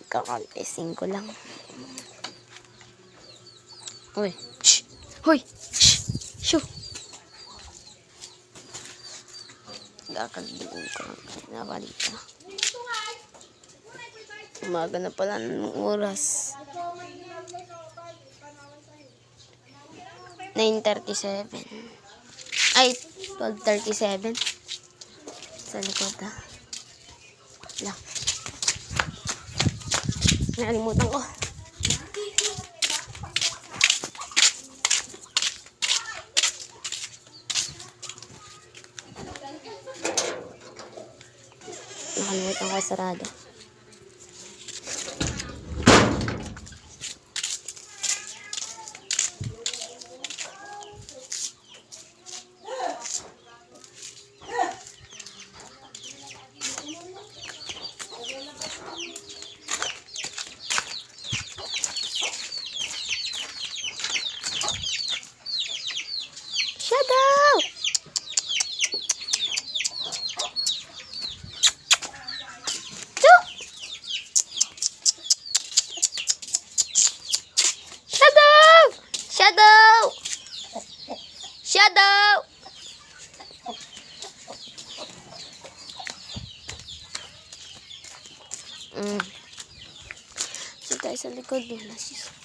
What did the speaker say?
Kakaltesin ko lang. Uy. Shh. Hoy. Shh. Shoo. Gakagdiin ko na balita. Umaga na pala ng oras. 9:37. Ay, 12:37. Sa likod ha. Lang. Nalimutan ko. Nakalimutan ko sarado. Shadow! Shadow! Shadow! Shadow! So tayo sa likod nila sis.